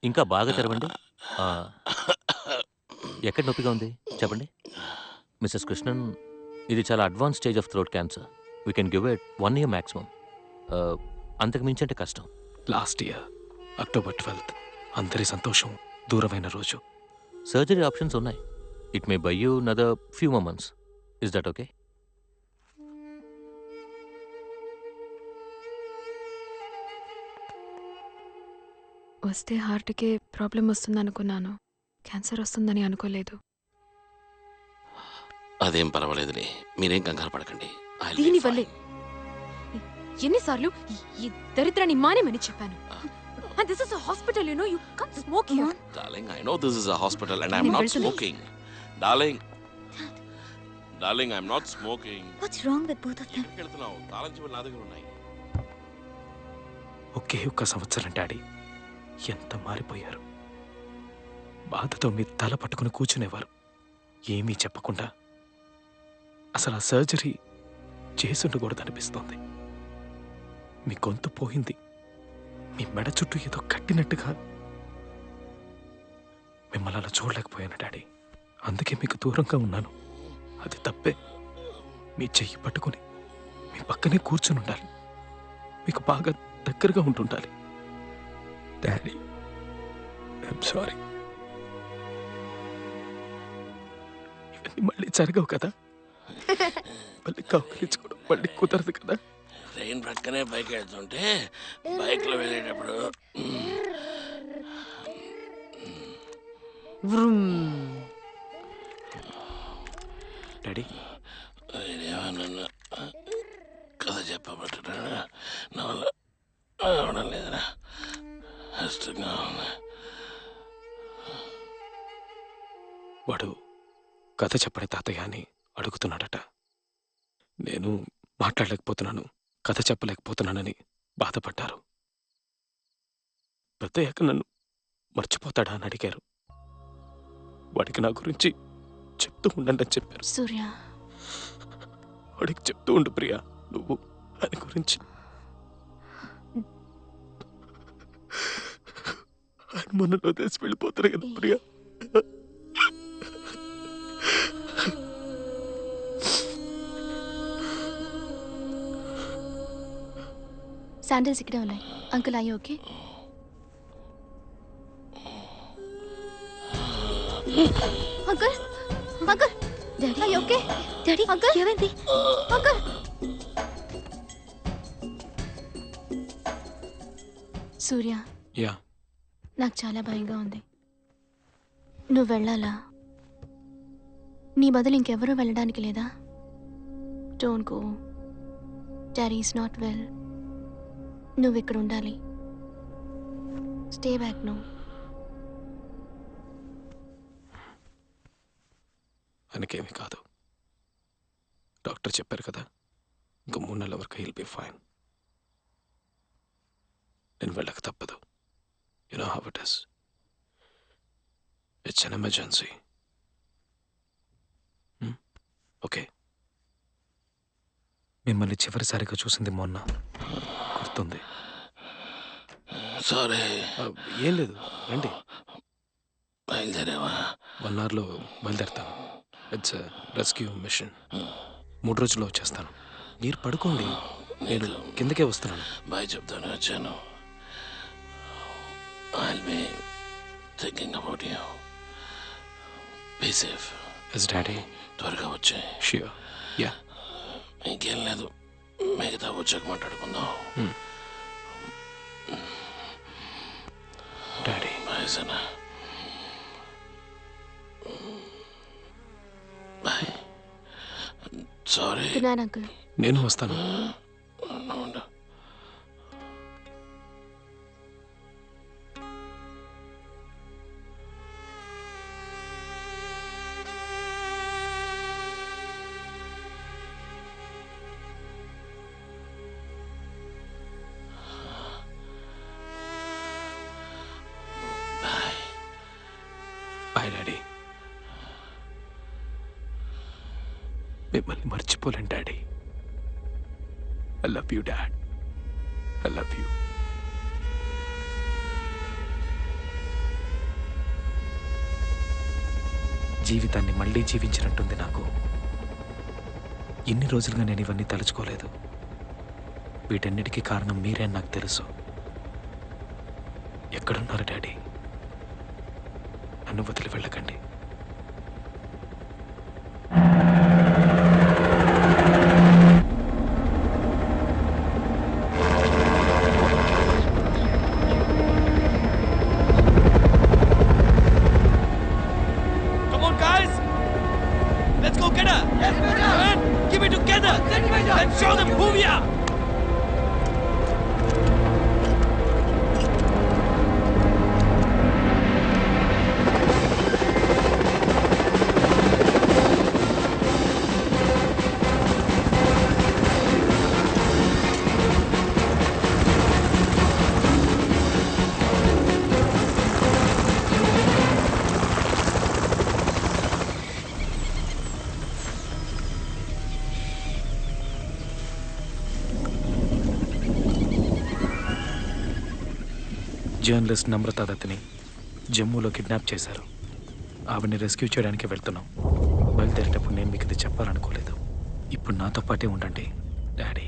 ఇంకా బాగా తెరవండి. ఆ! ఎక్కడ నొప్పిగా ఉంది? చెప్పండి. మిసెస్ కృష్ణన్, ఇది చాలా advance stage of throat cancer. We can give it 1 year maximum. Ah, అంతకు మించి అంటే కష్టం. లాస్ట్ ఇయర్ అక్టోబర్ 12 అందరి సంతోషం దూరమైన రోజు. సర్జరీ ఆప్షన్స్ ఉన్నాయి. It may by you another few more months. Is that okay? వస్తే హార్ట్‌కే ప్రాబ్లమ్ వస్తుందనుకున్నాను. క్యాన్సర్ వస్తుందని అనుకోలేదు. అదేం పర్వాలేదులే. మీరేం కంగారు పడకండి. ఐల్ బి దీనివల్లే ఫైన్. ఎన్నిసార్లు ఈ దరిద్రాన్ని మానేమని చెప్పాను. And this is a hospital you know you can't smoke here. Darling, I know this is a hospital and I'm నేను నాట్ వెళ్తున్నా. Smoking. Darling, darling, I'm not smoking. What's wrong with both of them? ఎక్కడికి వెళ్తున్నావు? తాళం చెవులు నా దగ్గర ఉన్నాయి. ఒకే ఒక్క సంవత్సరం డాడీ ఎంత మారిపోయారు. బాధతో మీ తల పట్టుకుని కూర్చునేవారు, ఏమీ చెప్పకుండా. అసలు ఆ సర్జరీ చేసుండకూడదనిపిస్తోంది. మీ గొంతు పోయింది, మీ మెడ చుట్టూ ఏదో కట్టినట్టుగా. మిమ్మల్ని అలా చూడలేకపోయాను డాడీ. అందుకే మీకు దూరంగా ఉన్నాను. అది తప్పే. మీ చెయ్యి పట్టుకుని మీ పక్కనే కూర్చుని ఉండాలి, మీకు బాగా దగ్గరగా ఉంటుండాలి. Daddy, I'm sorry. ఇవన్నీ మళ్ళీ జరగవు కదా. మళ్ళీ కౌగిలించుకోవడం మళ్ళీ కుదరదు కదా. ట్రైన్ ప్రక్కనే బైక్ వెళ్తుంటే బైక్లో వెళ్ళేటప్పుడు డాడీ, ఏమన్నా కథ చెప్పబట్టడా నా వల్ల అవడం లేదురా. కష్టంగా ఉంది. వాడు కథ చెప్పని తాతయ్య అని అడుగుతున్నాడట. నేను మాట్లాడలేకపోతున్నాను, కథ చెప్పలేకపోతున్నానని బాధపడ్డారు. పెద్దయ్యాక నన్ను మర్చిపోతాడా అని అడిగారు. వాడికి నా గురించి చెప్తూ ఉండండి అని చెప్పారు. సూర్య, వాడికి చెప్తూ ఉండు ప్రియా, నువ్వు ఆయన గురించి. ఆయన మొన్నలో తెలిసి వెళ్ళిపోతారు కదా ప్రియా. శాండిల్స్ ఇక్కడే ఉన్నాయి. అంకుల్ అయ్యి ఓకే? అంకుల్, అంకుల్, డాడీ అయ్యి ఓకే? డాడీ అంకుల్ ఏమైంది? అంకుల్, సూర్య, యా, నాకు చాలా భయంగా ఉంది. నువ్వు వెళ్ళాలా? నీ బదులు ఇంకెవరూ వెళ్ళడానికి లేదా? Don't go. Daddy is not well. నువ్వు ఇక్కడ ఉండాలి. Stay back no. ఆయనకేమీ కాదు. డాక్టర్ చెప్పారు కదా, ఇంకో 3 నెలల వరకు హీల్ బి ఫైన్. నేను వెళ్ళక తప్పదు. You know how it is. It's an emergency. Okay. మిమ్మల్ని చివరిసారిగా చూసింది మొన్న, గుర్తుంది? సారీ. ఏం లేదు, రండి. బయలుదేరావా? 1 అవర్లో బయలుదేరుతాను. It's rescue machine. 3 రోజుల్లో వచ్చేస్తాను. మీరు పడుకోండి, నేను కిందకే వస్తున్నాను. బాయ్ చెప్తాను వచ్చాను. I'll be thinking about you. Be safe. Yes daddy. త్వరగా వచ్చే. ష్యూర్. యా. ఇంకేం లేదు, మిగతా వచ్చాక మాట్లాడుకుందాం. Daddy. Bye Sana. Bye. Sorry. Good night uncle. నేను వస్తాను. ఉండు. Bye daddy. మిమ్మల్ని మర్చిపోలేను daddy. I love you dad. I love you. జీవితాన్ని మళ్ళీ జీవించినట్టుంది నాకు. ఎన్ని రోజులుగా నేను ఇవన్నీ తలుచుకోలేదు. వీటన్నిటికీ కారణం మీరే అని నాకు తెలుసు. ఎక్కడున్నారు డాడీ? నన్ను వదిలి వెళ్ళకండి. జర్నలిస్ట్ నమ్రతా దత్తిని జమ్మూలో కిడ్నాప్ చేశారు. ఆవిడని రెస్క్యూ చేయడానికి వెళ్తున్నాం. బయలుదేరేటప్పుడు నేను మీకు ఇది చెప్పాలనుకోలేదు. ఇప్పుడు నాతో పాటే ఉండండి daddy.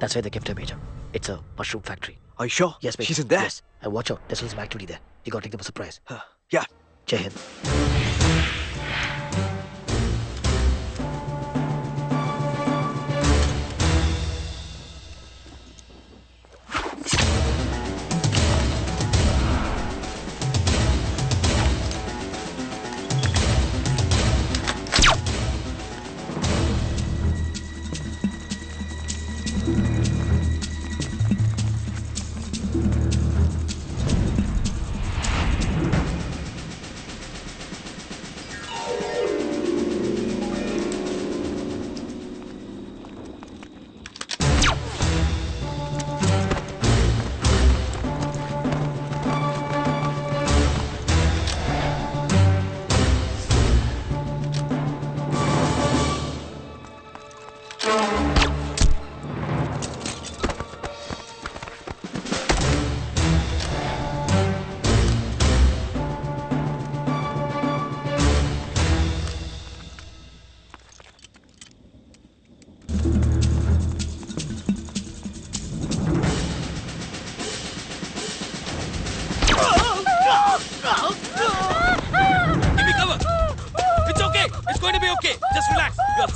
That's where they kept her, Major. It's a mushroom factory. Are you sure? Yes, Major. She's in there? Yes. And watch out. There's some activity there. You gotta take them by surprise. Yeah. Jai Hind.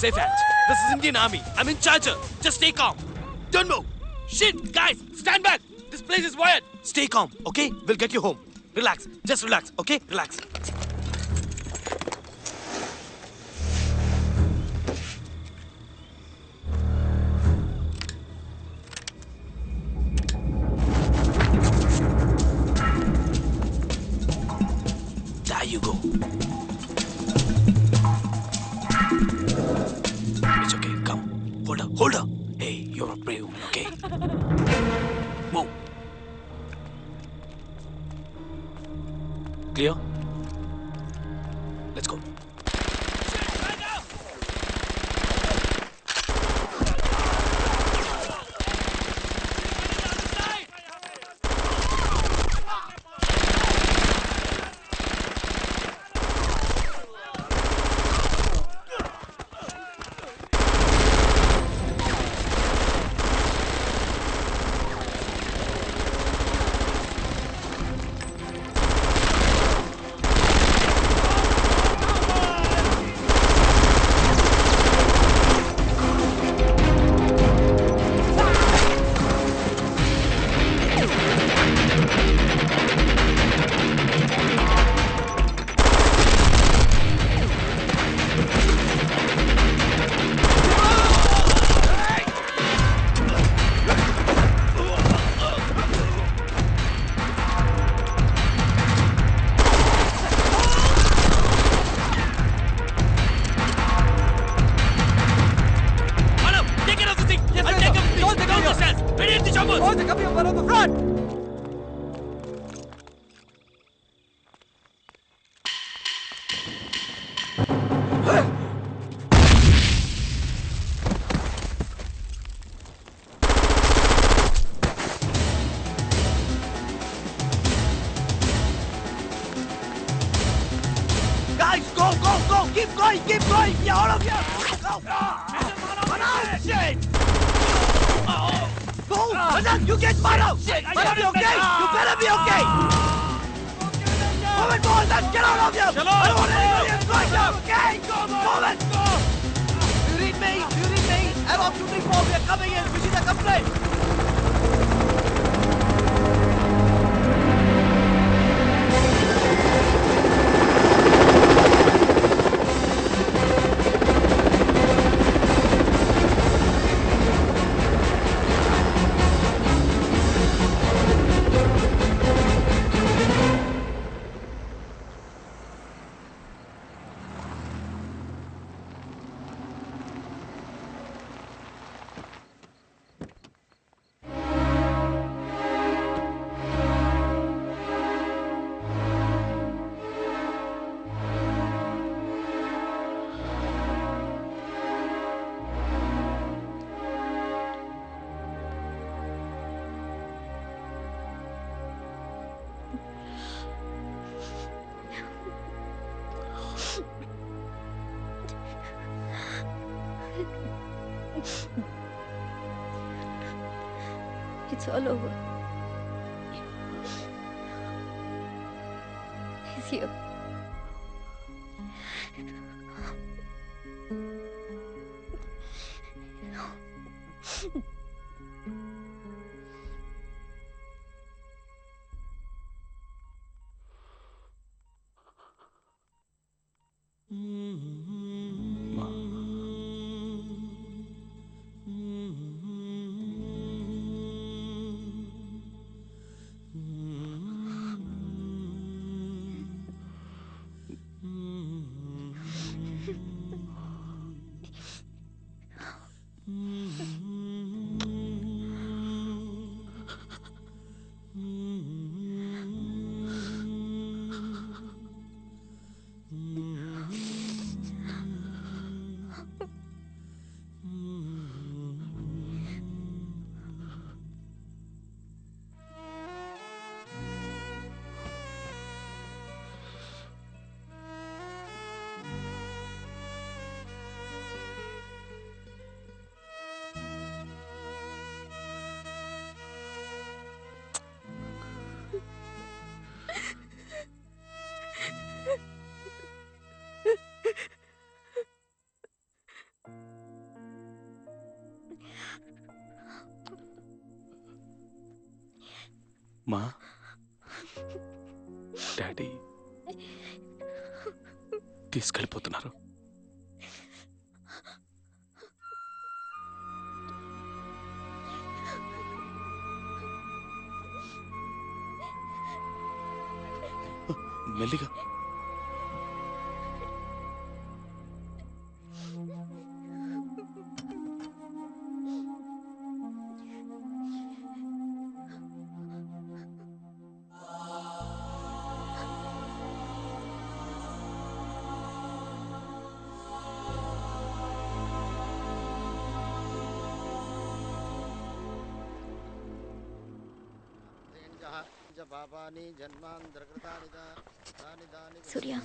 Safe hands. This is Indian Army. I'm in charge. Just stay calm. Don't move. Shit, guys, stand back. This place is wired. Stay calm, okay? We'll get you home. Relax. Just relax, okay? Relax. There you go. It's okay. Come. Hold her, hold her. Hey, you're a brave woman, okay? Move. Clear? Let's go. Keep going, yeah, all of you. Go. Come on, shit. Go, Madan, you get Mano. Better be okay. You better be okay. Move it, let's get out of here. I don't want anybody else right now, okay? Move it. You read me? Air off shooting form, we are coming in. We see the complaint. It's all over. He's here. మా daddy తీసుకెళ్ళిపోతున్నారు. మెల్లిగా Surya,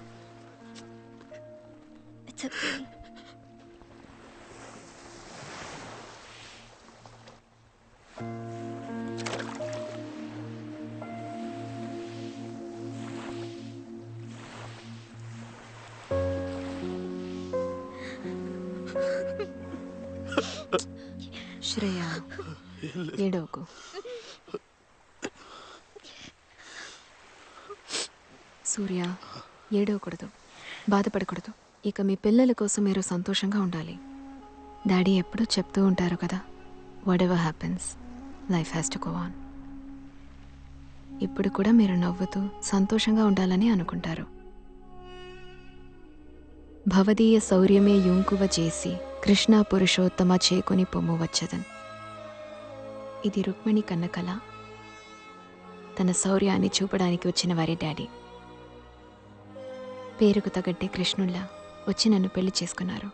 it's okay. Shreya ఏడవకు. సూర్య ఏడవకూడదు, బాధపడకూడదు. ఇక మీ పిల్లల కోసం మీరు సంతోషంగా ఉండాలి. డాడీ ఎప్పుడూ చెప్తూ ఉంటారు కదా, what ever happens life has to go on. ఇప్పుడు కూడా మీరు నవ్వుతూ సంతోషంగా ఉండాలని అనుకుంటారు. భవదీయ శౌర్యమే యుంకువ చేసి కృష్ణ పురుషోత్తమ చేకుని పొమ్ము వచ్చదన్. ఇది రుక్మిణి కన్న కళ. తన శౌర్యాన్ని చూపడానికి వచ్చిన వారే డాడీ. పేరుకు తగ్గట్టే కృష్ణుల్లా వచ్చి నన్ను పెళ్లి చేసుకున్నారు.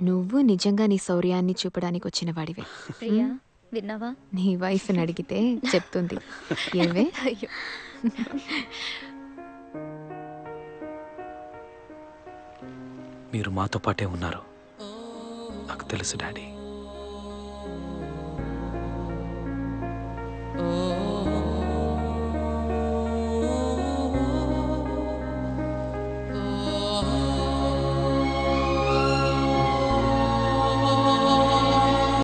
నువ్వు నిజంగా నీ శౌర్యాన్ని చూపడానికి వచ్చిన వాడివే. ప్రియా, విన్నావా? నీ వైఫ్ని అడిగితే చెప్తుంది. ఏవే? అయ్యో, మీరు మాతో పాటే ఉన్నారు నాకు తెలుసు డాడీ